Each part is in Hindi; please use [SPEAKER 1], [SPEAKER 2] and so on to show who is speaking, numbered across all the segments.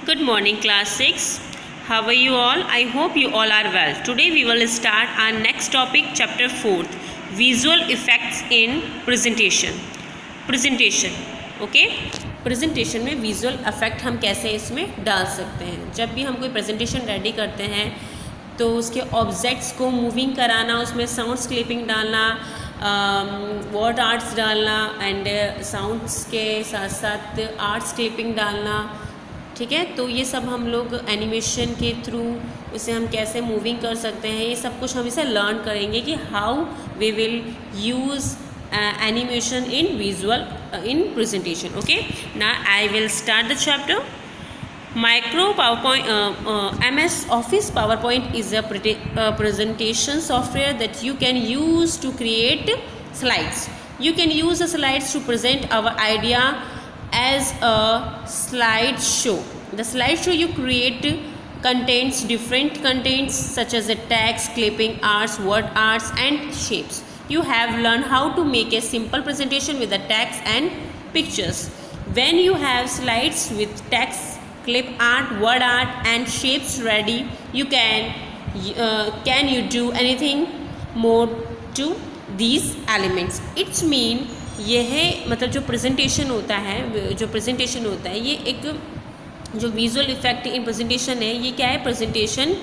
[SPEAKER 1] Good morning, class 6. How are you all? I hope you all are well. Today we will start our next topic, chapter 4, visual effects in presentation. Okay? Presentation में विजुअल इफेक्ट हम कैसे इसमें डाल सकते हैं। जब भी हम कोई प्रेजेंटेशन रेडी करते हैं तो उसके ऑब्जेक्ट्स को मूविंग कराना, उसमें साउंड्स क्लिपिंग डालना, वर्ड आर्ट्स डालना एंड साउंड्स के साथ साथ आर्ट्स क्लिपिंग डालना, ठीक है। तो ये सब हम लोग एनिमेशन के थ्रू उसे हम कैसे मूविंग कर सकते हैं, ये सब कुछ हम इसे लर्न करेंगे कि how we will use animation in visual in presentation. Okay, now I will start the chapter. Micro PowerPoint MS Office PowerPoint is a presentation software that you can use to create slides. You can use the slides to present our idea as a slideshow. The slideshow you create contains different contents such as the text, clipping, arts, word arts and shapes. You have learned how to make a simple presentation with the text and pictures. When you have slides with text, clip art, word art and shapes ready, you can you do anything more to these elements? It's mean यह मतलब जो प्रेजेंटेशन होता है ये एक जो विजुअल इफेक्ट इन प्रेजेंटेशन है, ये क्या है? Presentation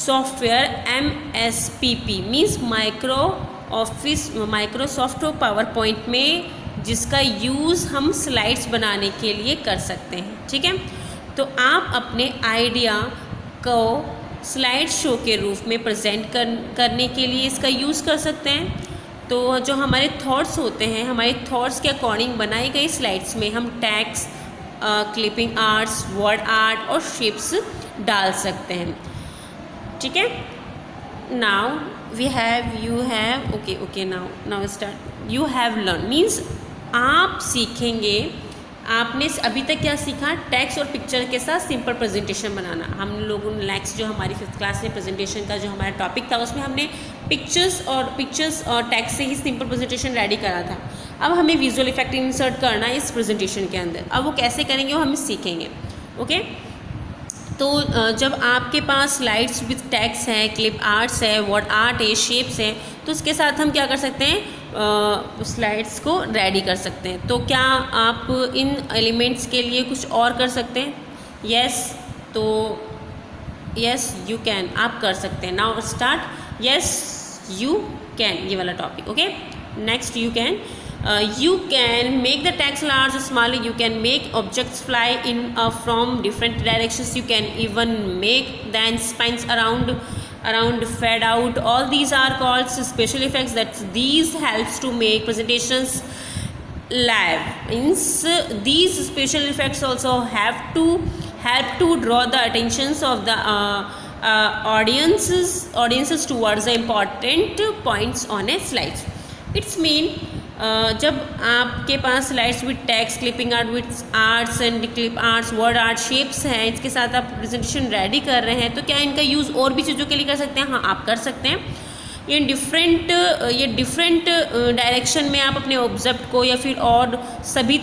[SPEAKER 1] software MSPP means Microsoft power point में, जिसका यूज़ हम स्लाइड्स बनाने के लिए कर सकते हैं, ठीक है। तो आप अपने आइडिया को स्लाइड शो के रूप में प्रेजेंट करने के लिए इसका यूज़ कर सकते हैं। तो जो हमारे थॉट्स होते हैं, हमारे थॉट्स के अकॉर्डिंग बनाई गई स्लाइड्स में हम tags, clipping arts, word art और शेप्स डाल सकते हैं, ठीक है। Now now start. You have learned means आप सीखेंगे, आपने अभी तक क्या सीखा? टेक्स्ट और पिक्चर के साथ सिंपल प्रेजेंटेशन बनाना। हम लोगों ने नेक्स्ट जो हमारी 5th क्लास में प्रेजेंटेशन का जो हमारा टॉपिक था उसमें हमने पिक्चर्स और टेक्स्ट से ही सिंपल प्रेजेंटेशन रेडी करा था। अब हमें विजुअल इफेक्ट इंसर्ट करना है इस प्रेजेंटेशन के अंदर। अब वो कैसे करेंगे वो हम सीखेंगे, ओके। तो जब आपके पास स्लाइड्स विद टेक्स्ट है, क्लिप आर्ट्स है, वर्ड आर्ट है, शेप्स है, तो उसके साथ हम क्या कर सकते हैं? स्लाइड्स को रेडी कर सकते हैं। तो क्या आप इन एलिमेंट्स के लिए कुछ और कर सकते हैं? यस यू कैन, आप कर सकते हैं। Now start. Yes you can, ये वाला topic, okay. Next you can make the text large or smaller. You can make objects fly in from different directions. You can even make the spines around fade out. All these are called special effects. That these helps to make presentations live. These special effects also have to help to draw the attentions of the audiences towards the important points on a slide. It's mean जब आपके पास slides with text, clipping art with arts and clip arts, word art, shapes हैं, इसके साथ आप प्रेजेंटेशन रेडी कर रहे हैं, तो क्या इनका यूज़ और भी चीज़ों के लिए कर सकते हैं? हाँ, आप कर सकते हैं। ये डिफरेंट डायरेक्शन में आप अपने ऑब्जेक्ट को या फिर और सभी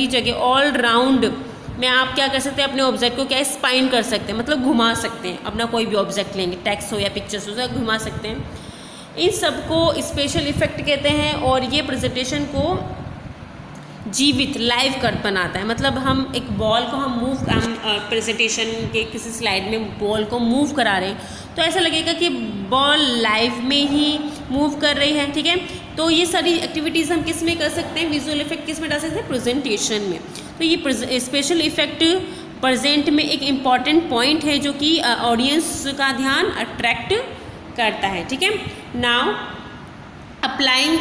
[SPEAKER 1] जगह ऑल राउंड में आप क्या कर सकते हैं? अपने ऑब्जेक्ट को क्या स्पाइन कर सकते हैं, मतलब घुमा सकते हैं। अपना कोई भी ऑब्जेक्ट लेंगे, टेक्स्ट हो या पिक्चर्स हो, घुमा सकते हैं। इन सबको स्पेशल इफेक्ट कहते हैं और ये प्रेजेंटेशन को जीवित लाइव कर बनाता है। मतलब हम एक बॉल को हम प्रेजेंटेशन के किसी स्लाइड में बॉल को मूव करा रहे हैं तो ऐसा लगेगा कि बॉल लाइव में ही मूव कर रही है, ठीक है। तो ये सारी एक्टिविटीज़ हम किस में कर सकते हैं? विजुअल इफेक्ट किस में डाल सकते हैं? प्रेजेंटेशन में। तो ये स्पेशल इफेक्ट प्रेजेंट में एक इम्पॉर्टेंट पॉइंट है जो कि ऑडियंस का ध्यान अट्रैक्ट करता है, ठीक है। नाउ अप्लाइंग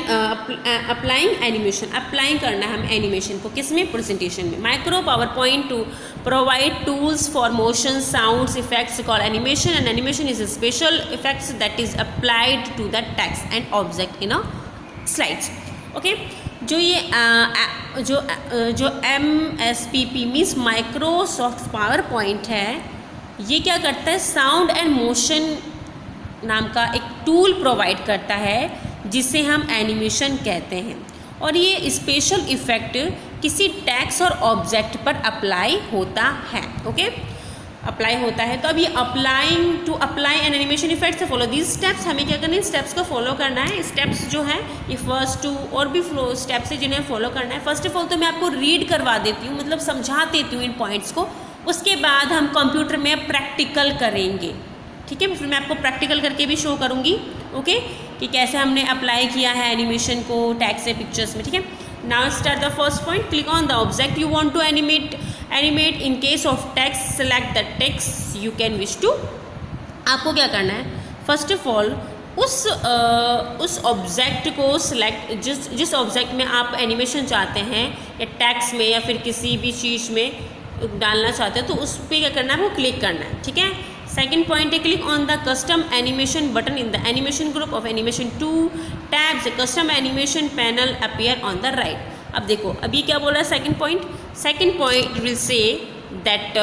[SPEAKER 1] एनिमेशन, अप्लाइंग करना है हम एनिमेशन को किसमें? प्रेजेंटेशन में। Micro power point two provide tools for motion, sounds, effects call animation and animation is a special effects that is applied to the text and object in a slides, okay। जो MSPP means Microsoft power point है, ये क्या करता है? साउंड एंड मोशन नाम का एक टूल प्रोवाइड करता है जिसे हम एनिमेशन कहते हैं। और ये स्पेशल इफ़ेक्ट किसी टैक्स और ऑब्जेक्ट पर अप्लाई होता है। ओके, अप्लाई होता है। तो अब ये to apply an animation effect से फॉलो दीज स्टेप्स, हमें क्या करना है, स्टेप्स को फॉलो करना है। स्टेप्स जो है ये फर्स्ट टू और भी स्टेप्स है जिन्हें फॉलो करना है। फर्स्ट ऑफ ऑल तो मैं आपको रीड करवा देती हूँ, मतलब समझा देती हूँ इन पॉइंट्स को, उसके बाद हम कंप्यूटर में प्रैक्टिकल करेंगे। ठीक है, फिर मैं आपको प्रैक्टिकल करके भी शो करूँगी। ओके, कि कैसे हमने अप्लाई किया है एनिमेशन को टैक्स से पिक्चर्स में। ठीक है, now start the first point, click on the object you want to animate in case of text, select the text you can wish to. आपको क्या करना है, फर्स्ट ऑफ ऑल उस ऑब्जेक्ट को सिलेक्ट, जिस ऑब्जेक्ट में आप एनिमेशन चाहते हैं या टेक्स्ट में या फिर किसी भी चीज़ में डालना चाहते हैं, तो उस पर क्या करना है, वो क्लिक करना है। ठीक है, सेकेंड पॉइंट है, click on the custom animation button in the animation group of animation 2 tabs, custom animation panel appear on the right. अब देखो, अभी क्या बोल रहा है second point will say that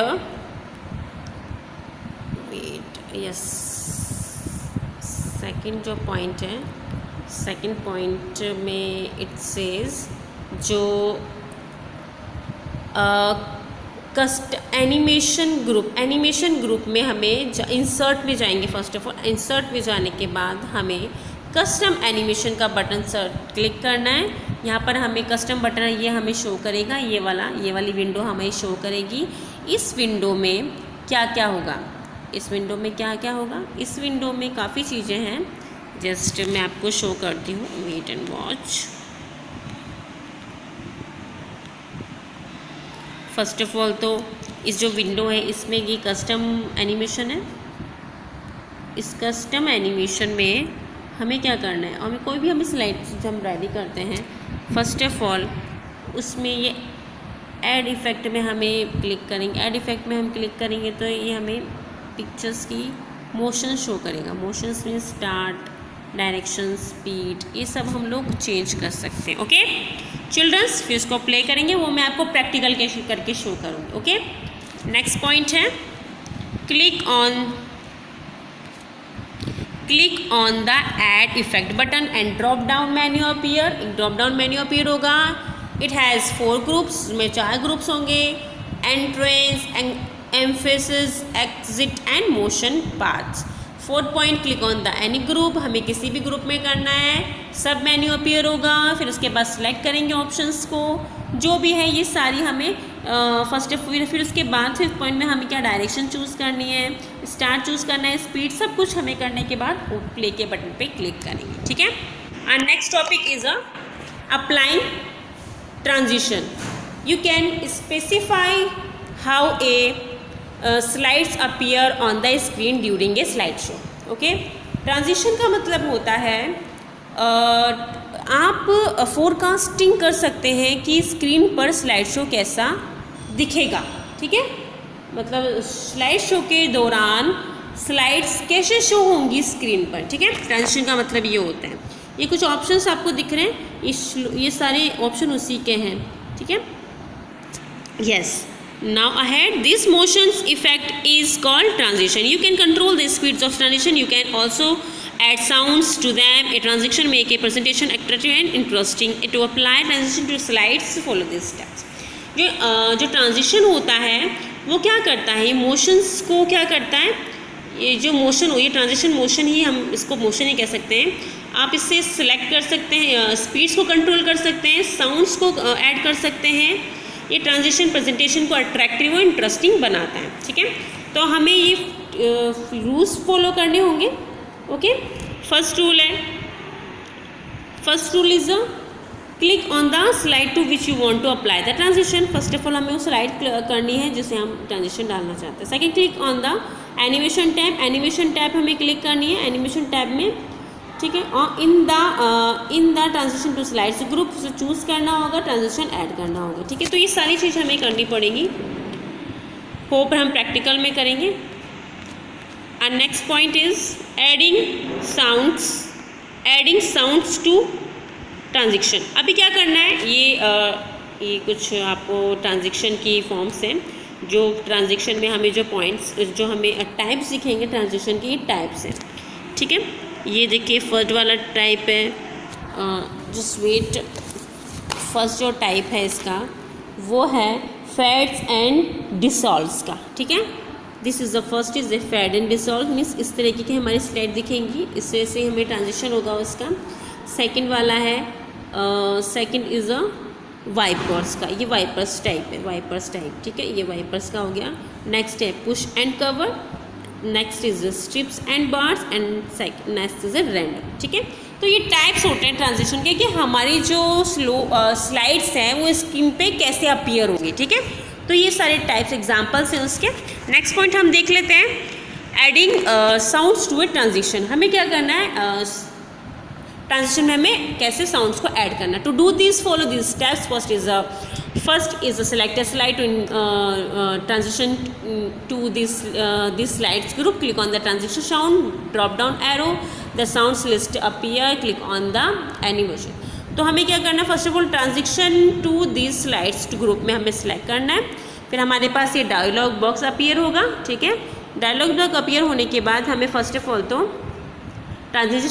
[SPEAKER 1] second जो पॉइंट है, सेकेंड पॉइंट में इट सेज जो एनिमेशन ग्रुप में हमें इंसर्ट में जाएंगे। फर्स्ट ऑफ ऑल इंसर्ट में जाने के बाद हमें कस्टम एनिमेशन का बटन क्लिक करना है। यहाँ पर हमें कस्टम बटन ये हमें शो करेगा, ये वाली विंडो हमें शो करेगी। इस विंडो में क्या क्या होगा, इस विंडो में काफ़ी चीज़ें हैं, जस्ट मैं आपको शो करती हूँ, wait and watch. First of all तो इस जो विंडो है इसमें ये कस्टम एनिमेशन है। इस कस्टम एनिमेशन में हमें क्या करना है, हमें कोई भी हमें स्लाइड हम रेडी करते हैं, फर्स्ट ऑफ ऑल उसमें ये ऐड इफ़ेक्ट में हमें क्लिक करेंगे। ऐड इफ़ेक्ट में हम क्लिक करेंगे तो ये हमें पिक्चर्स की मोशन शो करेगा। मोशंस में स्टार्ट, डायरेक्शन, स्पीड, ये सब हम लोग चेंज कर सकते हैं। ओके चिल्ड्रंस, फिर इसको प्ले करेंगे, वो मैं आपको प्रैक्टिकल करके शो करूँगी। ओके, नेक्स्ट पॉइंट है, click on the add effect button and drop down menu appear. एक ड्रॉप डाउन मेन्यू अपीयर होगा। इट हैज़ 4 ग्रुप्स, में 4 ग्रुप्स होंगे, entrance, emphasis, exit and motion paths. 4th point, click on the any group, हमें किसी भी ग्रुप में करना है। सब मेन्यू अपीयर होगा, फिर उसके बाद सिलेक्ट करेंगे ऑप्शंस को, जो भी है ये सारी हमें फिर उसके बाद 5th पॉइंट में हमें क्या डायरेक्शन चूज़ करनी है, स्टार्ट चूज़ करना है, स्पीड, सब कुछ हमें करने के बाद प्ले के बटन पे क्लिक करेंगे। ठीक है, and next topic is applying transition. You can specify how slides appear on the screen during a slide show. Okay, transition का मतलब होता है आप फोरकास्टिंग कर सकते हैं कि स्क्रीन पर स्लाइड शो कैसा दिखेगा। ठीक है, मतलब स्लाइड शो के दौरान स्लाइड्स कैसे शो होंगी स्क्रीन पर। ठीक है, ट्रांजिशन का मतलब ये होता है। ये कुछ ऑप्शंस आपको दिख रहे हैं, ये सारे ऑप्शन उसी के हैं। ठीक है, yes, now ahead this motions effect is called transition. You can control the speeds of transition, you can also add sounds to them. A transition make a presentation attractive and interesting. To apply transition to slides, follow these steps. जो ट्रांजिशन होता है वो क्या करता है, मोशंस को क्या करता है, ये जो मोशन हो, ये ट्रांजिशन मोशन ही, हम इसको मोशन ही कह सकते हैं। आप इससे सिलेक्ट कर सकते हैं, स्पीड्स को कंट्रोल कर सकते हैं, साउंड्स को ऐड कर सकते हैं। ये ट्रांजिशन प्रेजेंटेशन को अट्रैक्टिव और इंटरेस्टिंग बनाता है। ठीक है, तो हमें ये रूल्स फॉलो करने होंगे। Okay, first rule is click on the slide to which you want to apply the transition. First of all हमें वो स्लाइड करनी है जिसे हम ट्रांजिशन डालना चाहते हैं। Second, click on the animation tab. Animation tab हमें क्लिक करनी है एनिमेशन टैब में। ठीक है, और in the transition to slides group से चूज़ करना होगा, ट्रांजिशन ऐड करना होगा। ठीक है, तो ये सारी चीज़ हमें करनी पड़ेगी। होप हम प्रैक्टिकल में करेंगे। And next point is adding sounds to transition. अभी क्या करना है, ये कुछ आपको ट्रांजिशन की फॉर्म्स हैं, जो ट्रांजिशन में हमें जो पॉइंट्स, जो हमें टाइप्स दिखेंगे ट्रांजिशन की, ये टाइप्स हैं। ठीक है, ये देखिए फर्स्ट वाला टाइप है, जस्ट वेट, फर्स्ट जो टाइप है इसका वो है फेड्स एंड डिसॉल्व्स का, ठीक है। This is the first is the fade and dissolve, means इस तरीके की हमारी स्लाइड दिखेंगी, इस वजह से हमें ट्रांजिशन होगा उसका। सेकंड वाला है सेकंड इज़ अ वाइपर्स का, ये वाइपर्स टाइप है, वाइपर्स टाइप, ठीक है, ये वाइपर्स का हो गया। नेक्स्ट है push and cover, next is strips and bars and next is a random, ठीक है। तो ये टाइप्स होते हैं ट्रांजिशन के कि हमारी जो स्लाइड्स हैं वो स्क्रीन पे कैसे अपीयर होंगी, ठीक है। तो ये सारे टाइप्स एग्जांपल्स हैं उसके। नेक्स्ट पॉइंट हम देख लेते हैं, adding sounds to a transition. हमें क्या करना है, ट्रांजिशन में हमें कैसे साउंड्स को ऐड करना है। To do this follow this steps, first is select a slide to transition to this slides group, click on the transition sound, drop down arrow, the sounds list appear, click on the animation। तो हमें क्या करना है, first of all transition to this slides group में हमें सेलेक्ट करना है। फिर हमारे पास ये डायलॉग बॉक्स अपीयर होगा, ठीक है। डायलॉग बॉक्स अपीयर होने के बाद हमें फर्स्ट ऑफ ऑल तो ट्रांजिशन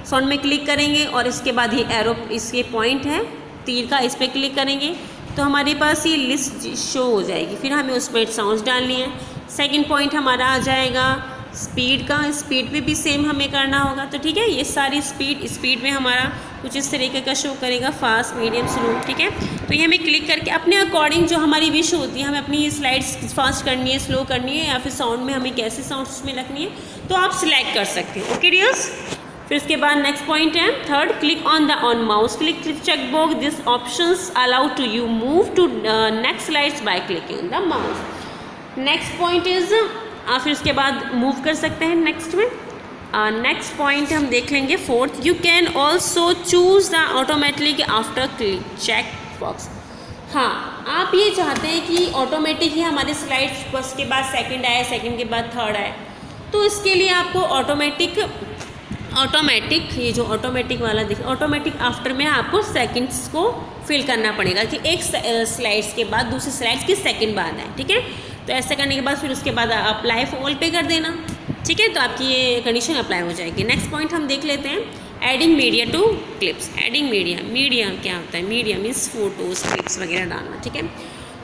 [SPEAKER 1] साउंड में क्लिक करेंगे और इसके बाद ये एरो, इसके पॉइंट है तीर का, इस पर क्लिक करेंगे तो हमारे पास ये लिस्ट शो हो जाएगी। फिर हमें उसमें साउंड्स डालनी है। सेकंड पॉइंट हमारा आ जाएगा स्पीड का, स्पीड पे भी सेम हमें करना होगा। तो ठीक है, ये सारी स्पीड में हमारा कुछ इस तरीके का शो करेगा, फास्ट, मीडियम, स्लो, ठीक है। तो ये हमें क्लिक करके अपने अकॉर्डिंग जो हमारी विश होती है, हमें अपनी स्लाइड्स फास्ट करनी है, स्लो करनी है, या फिर साउंड में हमें कैसे साउंड्स में रखनी है, तो आप सिलेक्ट कर सकते हैं। ओके डियर्स, फिर इसके बाद नेक्स्ट पॉइंट है third, click on mouse click check box, this options allow to you move to next slides by clicking the mouse. Next point is फिर उसके बाद मूव कर सकते हैं नेक्स्ट में। नेक्स्ट पॉइंट हम देख लेंगे fourth, you can also choose the automatic after click check box. हाँ, आप ये चाहते हैं कि ऑटोमेटिक ही हमारे स्लाइड्स फर्स्ट के बाद सेकंड आए, सेकंड के बाद थर्ड आए, तो इसके लिए आपको ऑटोमेटिक ये जो ऑटोमेटिक वाला ऑटोमेटिक आफ्टर में आपको सेकंड्स को फिल करना पड़ेगा कि एक स्लाइड्स के बाद दूसरी स्लाइड्स की सेकंड बाद आए, ठीक है। तो ऐसा करने के बाद फिर उसके बाद अप्लाई फॉर ऑल पे कर देना, ठीक है। तो आपकी ये कंडीशन अप्लाई हो जाएगी। नेक्स्ट पॉइंट हम देख लेते हैं, adding media to clips. Adding media क्या होता है, मीडिया मीन्स फोटोज, क्लिप्स वगैरह डालना, ठीक है।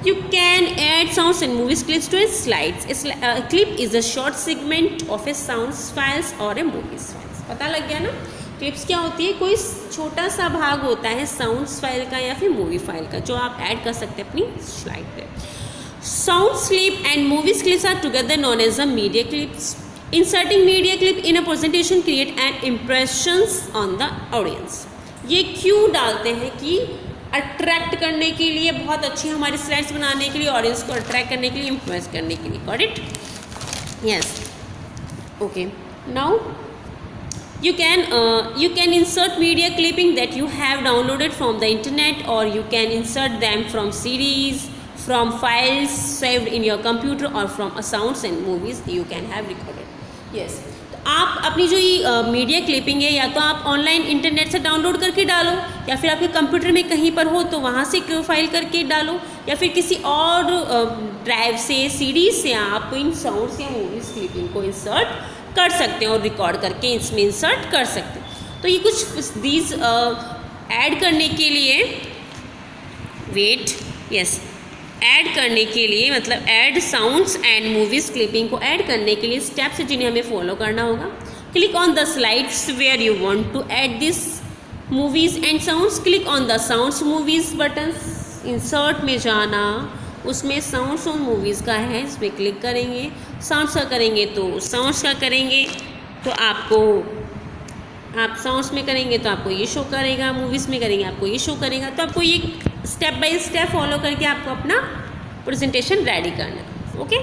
[SPEAKER 1] You can add sounds and movies clips to a slides. A clip is a short segment of a sounds files or a movies files. पता लग गया ना, क्लिप्स क्या होती है, कोई छोटा सा भाग होता है साउंड्स फाइल का या फिर मूवी फाइल का, जो आप ऐड कर सकते हैं अपनी स्लाइड पे। Sounds clip and movies clips are together known as the media clips. Inserting media clip in a presentation create an impressions on the audience. ये क्यों डालते हैं कि अट्रैक्ट करने के लिए, बहुत अच्छी हमारी स्लाइड्स बनाने के लिए, ऑडियंस को अट्रैक्ट करने के लिए, इम्प्रेस करने के लिए। Got it? Yes, okay. Now you can insert media clipping that you have downloaded from the internet, or you can insert them from CDs, from files saved in your computer, or from sounds and movies you can have recorded. Yes, आप अपनी जो ये मीडिया क्लिपिंग है, या तो आप ऑनलाइन इंटरनेट से डाउनलोड करके डालो, या फिर आपके कंप्यूटर में कहीं पर हो तो वहाँ से फाइल करके डालो, या फिर किसी और ड्राइव से, सीडी से आप इन साउंड्स या मूवीज क्लिपिंग को इंसर्ट कर सकते हैं और रिकॉर्ड करके इसमें इंसर्ट कर सकते हैं। तो ये कुछ दीज ऐड करने के लिए ऐड करने के लिए, मतलब add sounds and movies clipping को ऐड करने के लिए स्टेप्स जिन्हें हमें फॉलो करना होगा। Click on the slides where you want to add this movies and sounds, click on the sounds movies buttons, insert में जाना, उसमें साउंड्स और मूवीज़ का है, इसमें क्लिक करेंगे। साउंड्स का करेंगे तो साउंड्स का करेंगे तो आप साउंड्स में करेंगे तो आपको ये शो करेगा, मूवीज़ में करेंगे आपको ये शो करेगा। तो आपको ये स्टेप बाय स्टेप फॉलो करके आपको अपना प्रेजेंटेशन रेडी करना है। Okay,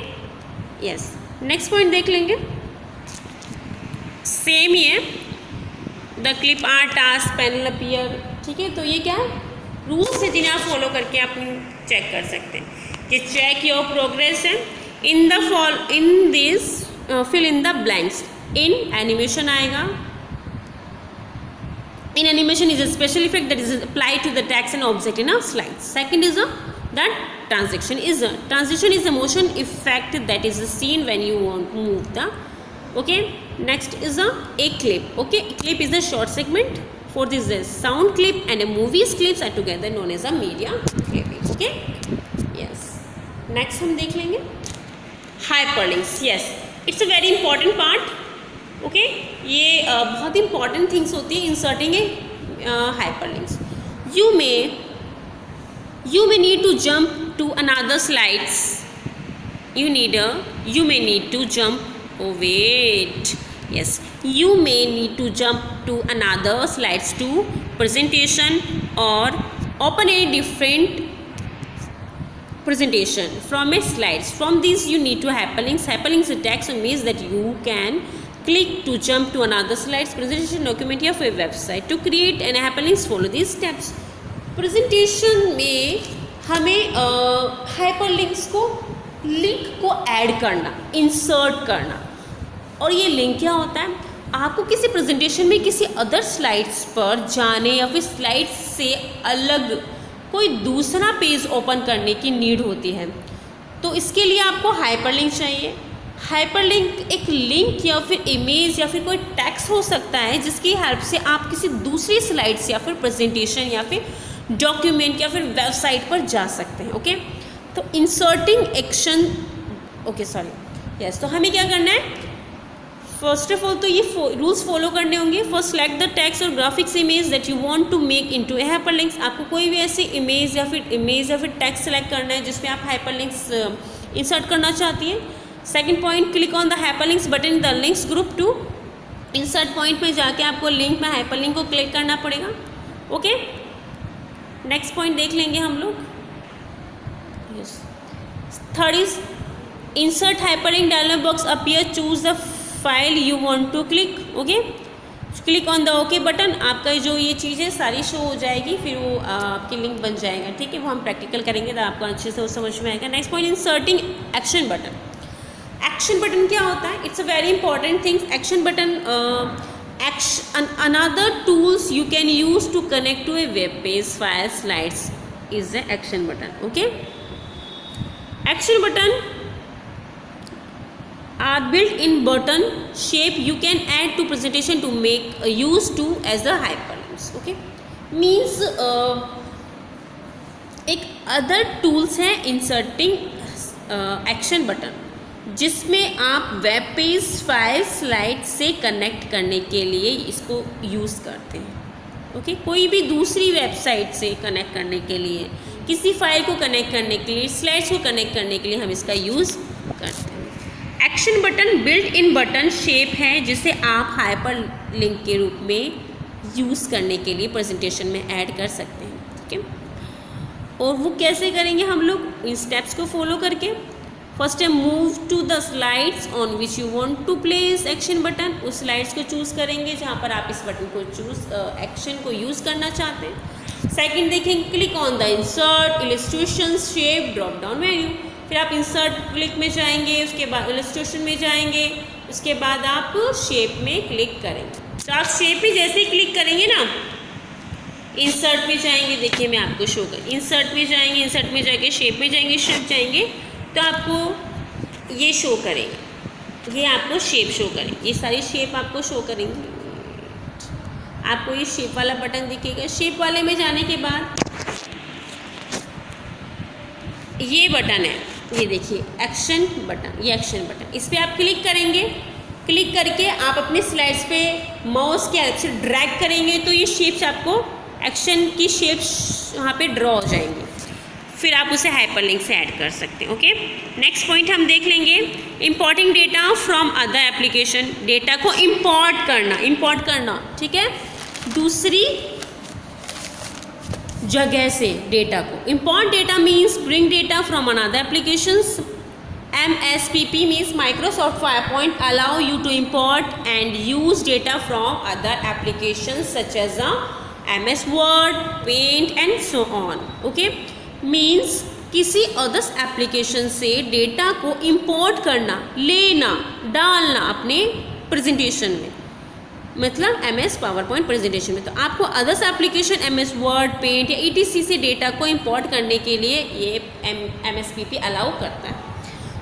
[SPEAKER 1] yes. नेक्स्ट पॉइंट देख लेंगे, सेम ही है, the clip art task panel appear, ठीक है। तो ये क्या है, रूल्स है जिन्हें आप फॉलो करके आप चेक कर सकते हैं कि चेक योर प्रोग्रेस है। In this fill in the blanks. In animation आएगा, in animation is a special effect that is applied to the text and object in a slide. Second is that transition is a motion effect that is seen when you want to move the, okay. Next is a clip. Okay, clip is a short segment. Fourth is a sound clip and a movies clips are together known as a media clipping. Okay yes. Next हम देख लेंगे hyperlinks. Yes, it's a very important part. Okay, ये बहुत इंपॉर्टेंट थिंग्स होती है inserting A hyperlinks. you may need to jump to another slides. You may need to jump. Oh wait, yes, you may need to jump to another slides to presentation or open a different presentation from a slides. From these you need to hyperlinks. Hyperlinks are text or means that you can click to jump to another slides, presentation, document या फिर website. To create an hyperlinks, follow these steps. Presentation में हमें हाइपरलिंक्स को लिंक को ऐड करना, इंसर्ट करना। और ये लिंक क्या होता है, आपको किसी प्रेजेंटेशन में किसी अदर स्लाइड्स पर जाने या फिर स्लाइड्स से अलग कोई दूसरा पेज ओपन करने की नीड होती है, तो इसके लिए आपको हाइपरलिंक चाहिए। हाइपरलिंक एक लिंक या फिर इमेज या फिर कोई टेक्स्ट हो सकता है जिसकी हेल्प से आप किसी दूसरी स्लाइड्स या फिर प्रेजेंटेशन या फिर डॉक्यूमेंट या फिर वेबसाइट पर जा सकते हैं। ओके, तो inserting action, okay sorry yes, तो हमें क्या करना है, फर्स्ट ऑफ ऑल तो ये रूल्स फॉलो करने होंगे। फर्स्ट सेलेक्ट द टेक्स्ट और graphics image that you want to make into a hyperlinks. आपको कोई भी ऐसी इमेज या फिर टेक्स्ट सेलेक्ट करना है जिसमें आप हाइपरलिंक्स इंसर्ट करना चाहती हैं। Second point, click on the hyperlinks button the links group to. Insert point में जाके आपको लिंक में हाइपरलिंक को क्लिक करना पड़ेगा। ओके, नेक्स्ट पॉइंट देख लेंगे हम लोग। Yes, third is insert hyperlink dialog box appear, choose the file you want to click. Okay, click on the okay button, आपका जो ये चीज़ें सारी शो हो जाएगी, फिर वो आपकी लिंक बन जाएगा। ठीक है, वो हम प्रैक्टिकल करेंगे तो आपको अच्छे से वो समझ में आएगा। Next point, inserting action button. Action button क्या होता है, it's a very important thing. Action button another tools you can use to connect to a web page, file, slides is the action button. Okay, action button are built in button shape you can add to presentation to make use to as the hyperlinks. Okay, means एक other tools है inserting action button, जिसमें आप वेब पेज, फाइल, स्लाइड से कनेक्ट करने के लिए इसको यूज़ करते हैं। ओके, कोई भी दूसरी वेबसाइट से कनेक्ट करने के लिए, किसी फाइल को कनेक्ट करने के लिए, स्लाइड्स को कनेक्ट करने के लिए हम इसका यूज़ करते हैं। Action button built in button shape है जिसे आप हाइपर लिंक के रूप में यूज़ करने के लिए प्रेजेंटेशन में ऐड कर सकते हैं। ठीक है, और वो कैसे करेंगे हम लोग, इन स्टेप्स को फॉलो करके। फर्स्ट है move to the slides on which you want to place action button. उस स्लाइड्स को चूज़ करेंगे जहाँ पर आप इस बटन को एक्शन को यूज़ करना चाहते हैं। सेकंड देखेंगे, click on the insert illustration shape drop down menu. फिर आप इंसर्ट क्लिक में जाएंगे, उसके बाद इलस्ट्रेशन में जाएंगे, उसके बाद आप शेप में क्लिक करेंगे। तो आप शेप में जैसे ही क्लिक करेंगे ना, इंसर्ट में जाएंगे, देखिए मैं आपको शो कर, इंसर्ट में जाएंगे, इंसर्ट में जाएंगे, शेप में जाएंगे, शेप जाएंगे, तो आपको ये शो करेंगे, ये आपको शेप शो करेंगे, ये सारी शेप आपको शो करेंगी। आपको ये शेप वाला बटन दिखेगा। शेप वाले में जाने के बाद ये बटन है, ये देखिए एक्शन बटन, ये एक्शन बटन, इस पर आप क्लिक करेंगे। क्लिक करके आप अपने स्लाइड्स पे माउस के हेल्प से ड्रैग करेंगे तो ये शेप्स आपको, एक्शन की शेप्स वहाँ पे ड्रॉ हो जाएंगी। फिर आप उसे हाइपरलिंक से ऐड कर सकते हैं। ओके, नेक्स्ट पॉइंट हम देख लेंगे, importing data from other application. Data को इंपोर्ट करना, ठीक है, दूसरी जगह से डेटा को। Import data means bring data from another applications. MSPP means Microsoft PowerPoint allow you to import and use data from other applications such as MS Word, Paint and so on. Okay, means किसी अदर्स एप्लीकेशन से डेटा को इंपोर्ट करना, लेना, डालना अपने प्रेजेंटेशन में, मतलब MS PowerPoint प्रेजेंटेशन में। तो आपको others application MS Word, Paint या ETC से डेटा को इंपोर्ट करने के लिए ये MSPP अलाउ करता है।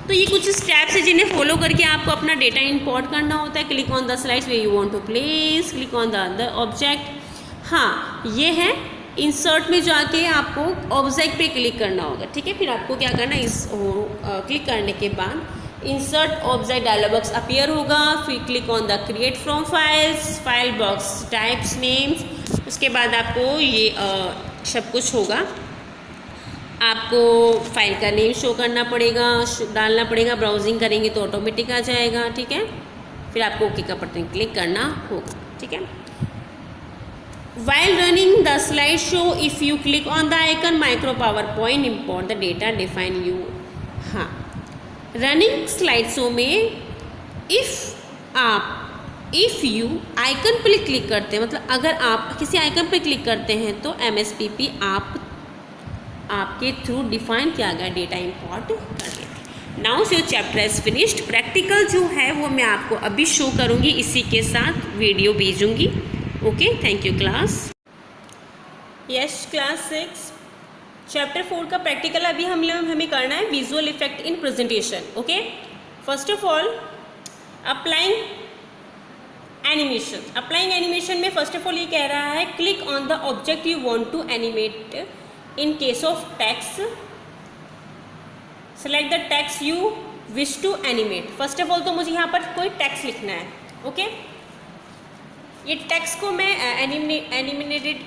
[SPEAKER 1] तो ये कुछ स्टेप्स है जिन्हें फॉलो करके आपको अपना डेटा इंपोर्ट करना होता है। Click on the slides way you want to place, click on the other object. हाँ, ये है इंसर्ट में जाके आपको ऑब्जेक्ट पे क्लिक करना होगा, ठीक है। फिर आपको क्या करना है, इस क्लिक करने के बाद insert object dialog box appear होगा। फिर click on the create from files, file box types names, उसके बाद आपको ये सब कुछ होगा। आपको फाइल का नेम शो करना पड़ेगा, डालना पड़ेगा। ब्राउजिंग करेंगे तो ऑटोमेटिक आ जाएगा, ठीक है। फिर आपको ओके का बटन क्लिक करना होगा, ठीक है। While running the slideshow, if you click on the icon micro PowerPoint, import the data define you। हाँ, रनिंग स्लाइड शो में इफ़ यू आइकन पर क्लिक करते हैं, मतलब अगर आप किसी आइकन पर क्लिक करते हैं तो MSPP आपके थ्रू डिफाइन किया गया डेटा इंपोर्ट कर देते। Now your chapter is finished. Practical जो है वो मैं आपको अभी शो करूँगी, इसी के साथ वीडियो भेजूँगी। Okay, thank you class. Yes class 6 chapter 4 का प्रैक्टिकल अभी हमें करना है, visual effect in presentation. Okay, first of all applying animation. Applying animation में फर्स्ट ऑफ ऑल ये कह रहा है click on the object you want to animate. In case of text select the text you wish to animate. First of all तो मुझे यहाँ पर कोई टेक्स्ट लिखना है। ओके, ये टेक्स्ट को मैं एनिमेटेड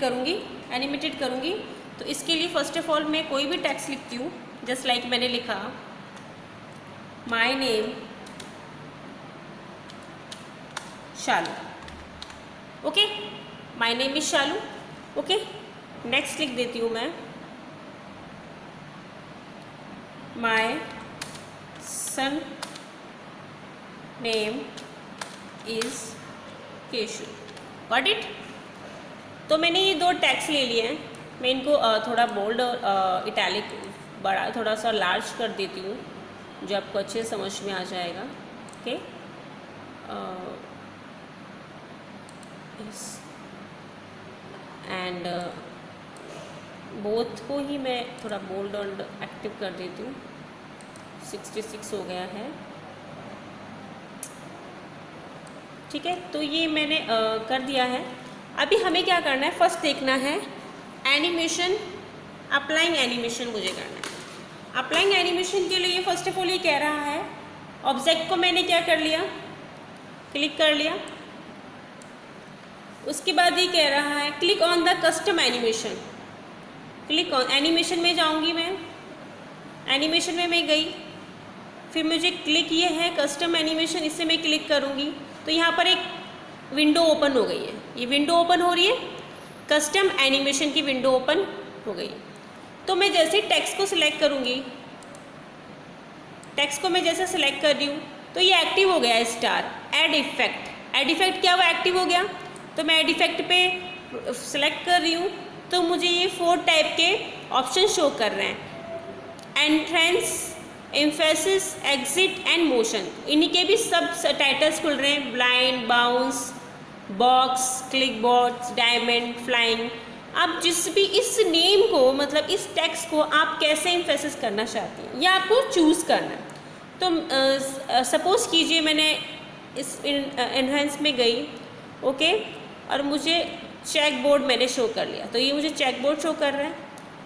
[SPEAKER 1] करूँगी। तो इसके लिए फर्स्ट ऑफ ऑल मैं कोई भी टेक्स्ट लिखती हूँ, जस्ट लाइक मैंने लिखा my name Shalu. Okay, my name is Shalu. Okay, next लिख देती हूँ मैं my son name is Keshu. Got it. तो मैंने ये 2 टैग्स ले लिए हैं। मैं इनको थोड़ा बोल्ड और इटैलिक बड़ा थोड़ा सा लार्ज कर देती हूँ, जो आपको अच्छे से समझ में आ जाएगा। ओके, एंड बोथ को ही मैं थोड़ा बोल्ड और एक्टिव कर देती हूँ। 66 हो गया है, ठीक है। तो ये मैंने कर दिया है। अभी हमें क्या करना है, फर्स्ट देखना है एनिमेशन, अप्लाइंग एनिमेशन मुझे करना है। अप्लाइंग एनिमेशन के लिए फर्स्ट ऑफ ऑल ये कह रहा है ऑब्जेक्ट को मैंने क्या कर लिया, क्लिक कर लिया। उसके बाद ये कह रहा है click on the custom animation. Click on animation में जाऊंगी मैं, एनिमेशन में मैं गई, फिर मुझे क्लिक ये है कस्टम एनिमेशन, इससे मैं क्लिक करूँगी तो यहाँ पर एक विंडो ओपन हो गई है। ये विंडो ओपन हो रही है, कस्टम एनिमेशन की विंडो ओपन हो गई। तो मैं जैसे टेक्स्ट को सिलेक्ट करूँगी, टेक्स्ट को मैं जैसे सिलेक्ट कर रही हूँ तो ये एक्टिव हो गया है star. Add effect, add effect क्या हुआ, एक्टिव हो गया। तो मैं ऐड इफेक्ट पे सिलेक्ट कर रही हूँ तो मुझे ये 4 टाइप के ऑप्शन शो कर रहे हैं, entrance, emphasis, exit and motion. इन्हीं के भी सब टाइटल्स खुल रहे हैं, blind, bounce, box, click bots, diamond, flying. आप जिस भी इस नेम को, मतलब इस टेक्स्ट को आप कैसे एम्फेसिस करना चाहती हैं, या आपको चूज़ करना है। तो सपोज़ कीजिए मैंने इस एनहेंस में गई, ओके, और मुझे चेक बोर्ड मैंने शो कर लिया, तो ये मुझे चेक बोर्ड शो कर रहा है,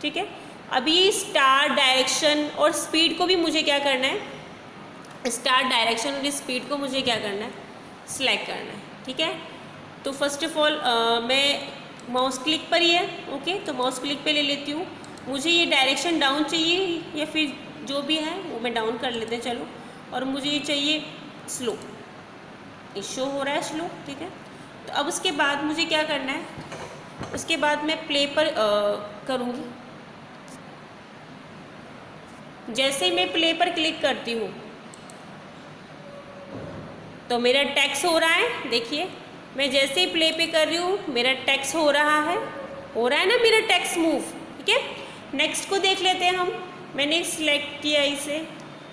[SPEAKER 1] ठीक है। अभी स्टार, डायरेक्शन और स्पीड को भी मुझे क्या करना है, स्टार, डायरेक्शन और स्पीड को मुझे क्या करना है, सिलेक्ट करना है, ठीक है। तो फर्स्ट ऑफ ऑल मैं माउस क्लिक पर ही है, ओके, तो माउस क्लिक पे ले लेती हूँ। मुझे ये डायरेक्शन डाउन चाहिए या फिर जो भी है वो मैं डाउन कर लेते हैं, चलो। और मुझे ये चाहिए स्लो, ये शो हो रहा है स्लो, ठीक है। तो अब उसके बाद मुझे क्या करना है, उसके बाद मैं प्ले पर करूँगी। जैसे ही मैं प्ले पर क्लिक करती हूँ तो मेरा टेक्स्ट हो रहा है, देखिए मैं जैसे ही प्ले पे कर रही हूँ मेरा टेक्स्ट हो रहा है ना मेरा टेक्स्ट मूव, ठीक है। नेक्स्ट को देख लेते हैं हम। मैंने सिलेक्ट किया इसे,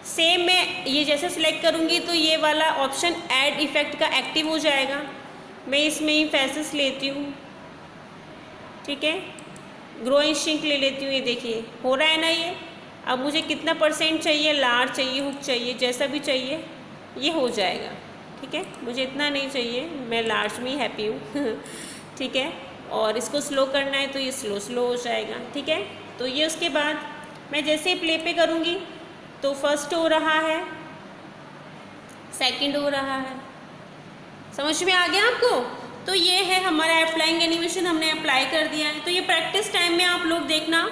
[SPEAKER 1] सेम मैं ये जैसे सिलेक्ट करूँगी तो ये वाला ऑप्शन ऐड इफेक्ट का एक्टिव हो जाएगा। मैं इसमें ही फैसेस लेती हूँ, ठीक है, ग्रो एंड श्रिंक ले लेती हूँ। ये देखिए हो रहा है ना ये। अब मुझे कितना % चाहिए, लार्ज चाहिए, हुक चाहिए, जैसा भी चाहिए ये हो जाएगा, ठीक है। मुझे इतना नहीं चाहिए, मैं लार्ज में ही हैप्पी हूँ ठीक है। और इसको स्लो करना है तो ये स्लो स्लो हो जाएगा, ठीक है। तो ये उसके बाद मैं जैसे ही प्ले पे करूँगी तो फर्स्ट हो रहा है, सेकंड हो रहा है, समझ में आ गया आपको। तो ये है हमारा अप्लाइंग एनिमेशन, हमने अप्लाई कर दिया है। तो ये प्रैक्टिस टाइम में आप लोग देखना,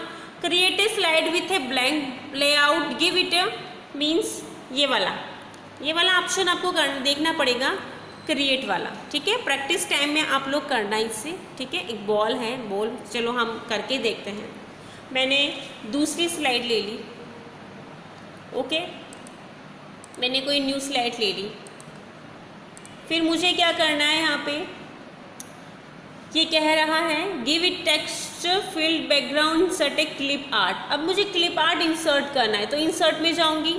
[SPEAKER 1] create a slide with a blank layout, give it means ये वाला ऑप्शन आपको देखना पड़ेगा, क्रिएट वाला, ठीक है। प्रैक्टिस टाइम में आप लोग करना इससे, ठीक है। एक बॉल है, बॉल चलो हम करके देखते हैं। मैंने दूसरी स्लाइड ले ली, ओके, मैंने कोई न्यू स्लाइड ले ली। फिर मुझे क्या करना है, यहाँ पे ये कह रहा है give it text field background set A clip art. अब मुझे क्लिप आर्ट इंसर्ट करना है, तो इंसर्ट में जाऊँगी,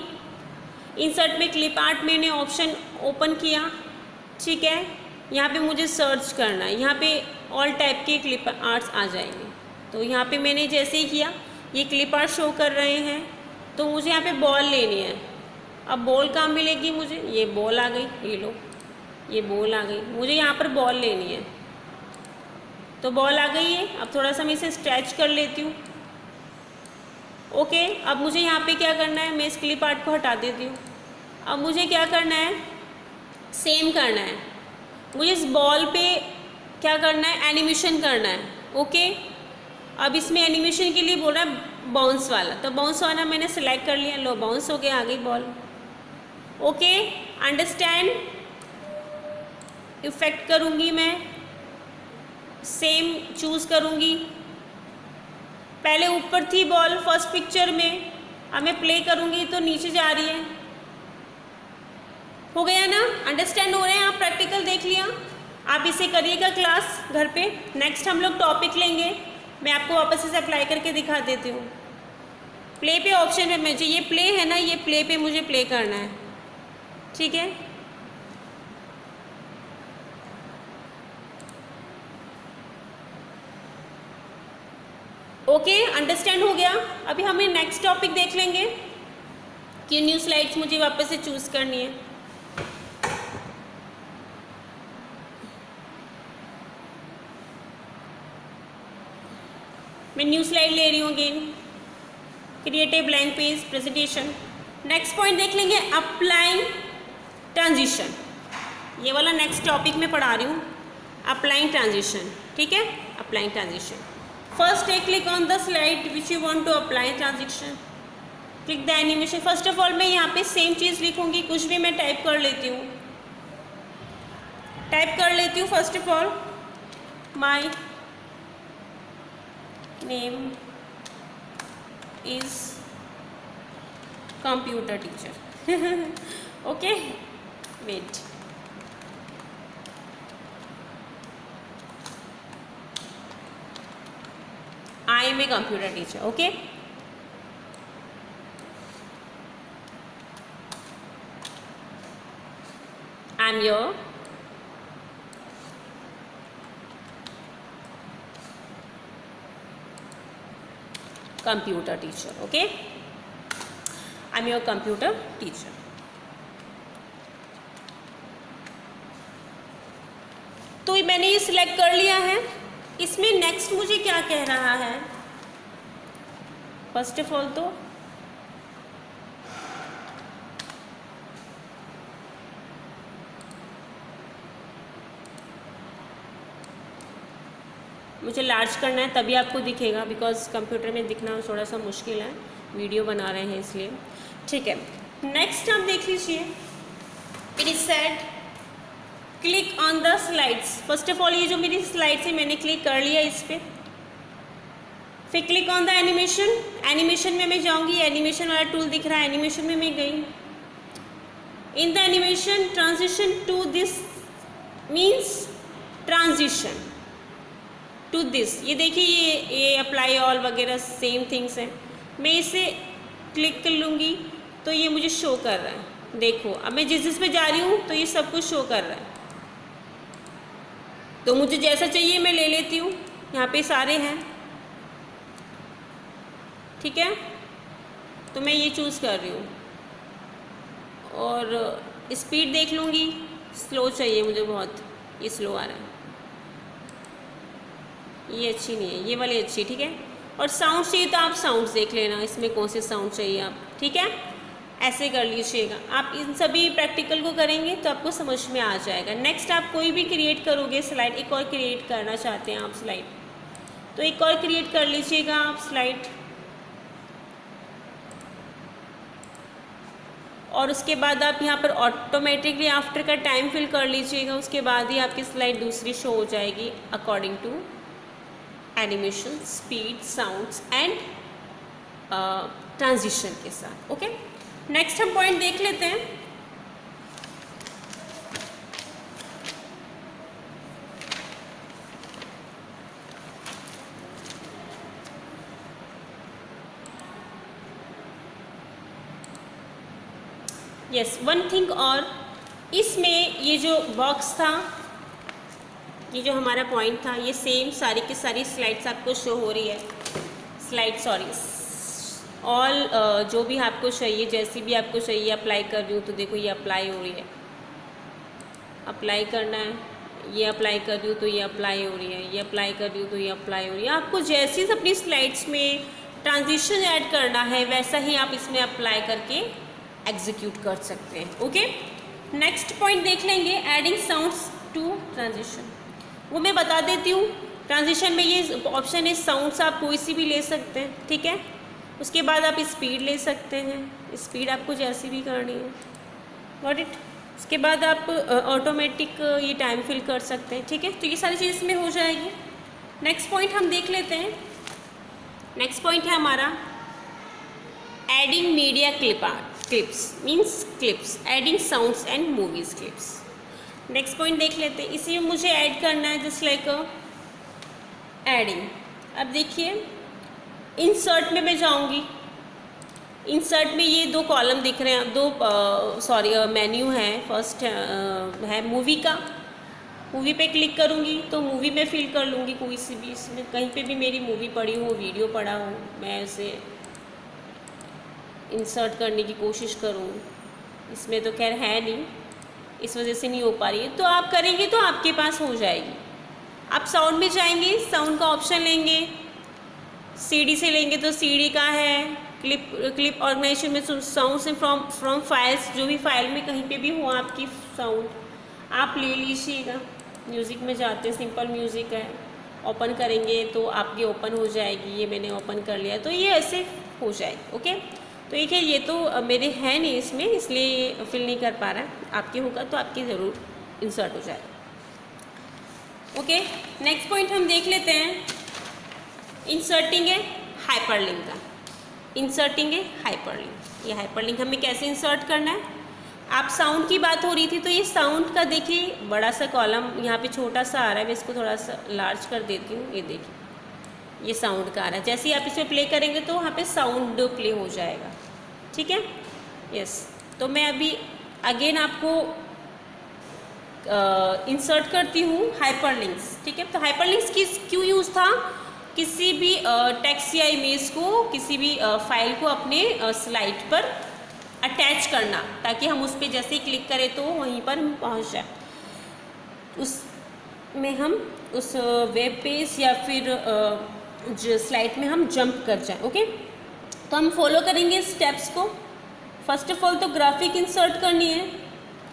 [SPEAKER 1] इंसर्ट में क्लिप आर्ट मैंने ऑप्शन ओपन किया, ठीक है। यहाँ पे मुझे सर्च करना है, यहाँ पे ऑल टाइप के क्लिप आर्ट्स आ जाएंगे। तो यहाँ पे मैंने जैसे ही किया ये क्लिप आर्ट शो कर रहे हैं, तो मुझे यहाँ पे बॉल लेनी है। अब बॉल कहाँ मिलेगी मुझे, ये बॉल आ गई, ये लो, ये बॉल आ गई, मुझे यहाँ पर बॉल लेनी है। तो बॉल आ गई है, अब थोड़ा सा मैं इसे स्ट्रेच कर लेती हूँ, ओके। अब मुझे यहाँ पे क्या करना है, मैं इस क्लिप आर्ट को हटा देती हूँ। अब मुझे क्या करना है, सेम करना है, मुझे इस बॉल पे क्या करना है, एनिमेशन करना है, ओके। अब इसमें एनिमेशन के लिए बोल रहा है बाउंस वाला, तो बाउंस वाला मैंने सेलेक्ट कर लिया, लो बाउंस हो गया, आ गई बॉल, ओके। अंडरस्टैंड, इफेक्ट करूँगी मैं, सेम चूज़ करूँगी। पहले ऊपर थी बॉल फर्स्ट पिक्चर में, अब मैं प्ले करूँगी तो नीचे जा रही है, हो गया ना। अंडरस्टैंड हो रहे हैं आप, प्रैक्टिकल देख लिया। आप इसे करिएगा क्लास घर पे। नेक्स्ट हम लोग टॉपिक लेंगे, मैं आपको वापस से अप्लाई करके दिखा देती हूँ। प्ले पे ऑप्शन में मुझे ये प्ले है ना, ये प्ले पे मुझे प्ले करना है, ठीक है। ओके, अंडरस्टैंड हो गया। अभी हमें नेक्स्ट टॉपिक देख लेंगे कि न्यू स्लाइड्स मुझे वापस से चूज़ करनी है। मैं न्यू स्लाइड ले रही हूँ again, create a blank page presentation. Next point देख लेंगे, अप्लाइंग ट्रांजिशन। ये वाला नेक्स्ट टॉपिक में पढ़ा रही हूँ, अप्लाइंग ट्रांजिशन, ठीक है। Applying transition, first click on the slide which you want to apply transition, click the animation. First of all मैं यहाँ पे सेम चीज़ लिखूँगी, कुछ भी मैं टाइप कर लेती हूँ, first of all my name is computer teacher, okay, wait, I am a computer teacher, okay. I am your computer teacher, okay. I am your computer teacher. तो मैंने ये सिलेक्ट कर लिया है। इसमें नेक्स्ट मुझे क्या कह रहा है, फर्स्ट ऑफ ऑल तो मुझे लार्ज करना है, तभी आपको दिखेगा, बिकॉज कंप्यूटर में दिखना थोड़ा सा मुश्किल है, वीडियो बना रहे हैं इसलिए, ठीक है। नेक्स्ट आप देख लीजिए, it is said click on the slides. First of all ये जो मेरी स्लाइड्स है मैंने क्लिक कर लिया इस पर। फिर click on the animation, animation में मैं जाऊंगी, एनिमेशन वाला टूल दिख रहा है, एनिमेशन में मैं गई। In the animation transition to this means transition to this, ये देखिए ये अप्लाई ऑल वगैरह सेम थिंग्स हैं। मैं इसे क्लिक कर लूँगी तो ये मुझे शो कर रहा है, देखो अब मैं जिस पे जा रही हूँ तो ये सब कुछ शो कर रहा है। तो मुझे जैसा चाहिए मैं ले लेती हूँ, यहाँ पे सारे हैं, ठीक है। तो मैं ये चूज़ कर रही हूँ और स्पीड देख लूँगी, स्लो चाहिए मुझे बहुत, ये स्लो आ रहा है, ये अच्छी नहीं है, ये वाली अच्छी, ठीक है। और साउंड चाहिए तो आप साउंड्स देख लेना, इसमें कौन से साउंड चाहिए आप, ठीक है। ऐसे कर लीजिएगा। आप इन सभी प्रैक्टिकल को करेंगे तो आपको समझ में आ जाएगा। नेक्स्ट आप कोई भी क्रिएट करोगे स्लाइड, एक और क्रिएट करना चाहते हैं आप स्लाइड, तो एक और क्रिएट कर लीजिएगा आप स्लाइड। और उसके बाद आप यहाँ पर ऑटोमेटिकली आफ्टर का टाइम फिल कर लीजिएगा। उसके बाद ही आपकी स्लाइड दूसरी शो हो जाएगी according to animation, speed, sounds and transition के साथ। ओके, नेक्स्ट हम पॉइंट देख लेते हैं। यस, वन थिंग और, इसमें ये जो बॉक्स था, ये जो हमारा पॉइंट था, ये सेम सारी की सारी स्लाइड्स आपको शो हो रही है। स्लाइड, सॉरी, ऑल जो भी आपको चाहिए, जैसी भी आपको चाहिए अप्लाई कर रही हूँ, तो देखो ये अप्लाई हो रही है, अप्लाई करना है, ये अप्लाई कर रही हूँ तो ये अप्लाई हो रही है, ये अप्लाई कर रही हूँ तो ये अप्लाई हो रही है। आपको जैसी अपनी स्लाइड्स में ट्रांजिशन ऐड करना है वैसा ही आप इसमें अप्लाई करके एग्जीक्यूट कर सकते हैं। ओके, नेक्स्ट पॉइंट देख लेंगे, एडिंग साउंड्स टू ट्रांजिशन। वो मैं बता देती हूँ। ट्रांजिशन में ये ऑप्शन है, साउंड्स आप कोई सी भी ले सकते हैं, ठीक है। उसके बाद आप स्पीड ले सकते हैं, स्पीड आपको जैसी भी करनी है, गॉट इट। उसके बाद आप ऑटोमेटिक ये टाइम फिल कर सकते हैं, ठीक है। तो ये सारी चीज़ इसमें हो जाएगी। नेक्स्ट पॉइंट हम देख लेते हैं। नेक्स्ट पॉइंट है हमारा adding media clips means clips, adding sounds and movies clips. Next point देख लेते हैं। इसी में मुझे ऐड करना है जस्ट लाइक एडिंग। अब देखिए, इंसर्ट में मैं जाऊंगी। इंसर्ट में ये दो कॉलम दिख रहे हैं, दो मेन्यू है। फर्स्ट है मूवी का, मूवी पे क्लिक करूंगी तो मूवी में फिल कर लूँगी कोई सी भी, इसमें कहीं पे भी मेरी मूवी पड़ी हो, वीडियो पड़ा हो, मैं उसे इंसर्ट करने की कोशिश करूँ। इसमें तो खैर है नहीं, इस वजह से नहीं हो पा रही है। तो आप करेंगे तो आपके पास हो जाएगी। आप साउंड में जाएंगे, साउंड का ऑप्शन लेंगे, सीडी से लेंगे तो सीडी का है, क्लिप ऑर्गेनाइजेशन में साउंड्स फ्रॉम फाइल्स, जो भी फाइल में कहीं पे भी हो आपकी साउंड आप ले लीजिएगा। म्यूज़िक में जाते हैं, सिंपल म्यूज़िक है, ओपन करेंगे तो आपकी ओपन हो जाएगी। ये मैंने ओपन कर लिया, तो ये ऐसे हो जाएगी। ओके, तो एक है, ये तो मेरे है नहीं इसमें, इसलिए ये फिल नहीं कर पा रहा है। आपके होगा तो आपकी ज़रूर इंसर्ट हो जाएगा। ओके, नेक्स्ट पॉइंट हम देख लेते हैं। इंसर्टिंग है हाइपरलिंक का, इंसर्टिंग है हाइपरलिंक। ये हाइपरलिंक हमें कैसे इंसर्ट करना है। आप साउंड की बात हो रही थी, तो ये साउंड का देखिए बड़ा सा कॉलम यहाँ पे छोटा सा आ रहा है, मैं इसको थोड़ा सा लार्ज कर देती हूँ। ये देखिए, ये साउंड का आ रहा है। जैसे ही आप इसमें प्ले करेंगे तो वहाँ पे साउंड प्ले हो जाएगा, ठीक है। यस, तो मैं अभी अगेन आपको इंसर्ट करती हूँ हाइपरलिंक्स, ठीक है। तो हाइपरलिंक्स क्यों यूज़ था, किसी भी टेक्स्ट या इमेज को, किसी भी फाइल को अपने स्लाइड पर अटैच करना, ताकि हम उस पर जैसे ही क्लिक करें तो वहीं पर हम पहुँच जाए, उसमें हम उस वेब पेज या फिर जो स्लाइड में हम जंप कर जाएं। ओके, तो हम फॉलो करेंगे स्टेप्स को। फर्स्ट ऑफ ऑल तो ग्राफिक इंसर्ट करनी है,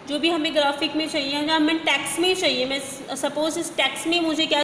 [SPEAKER 1] जो भी हमें ग्राफिक में चाहिए, या हमें टेक्स्ट में चाहिए। मैं सपोज इस टेक्स्ट में मुझे क्या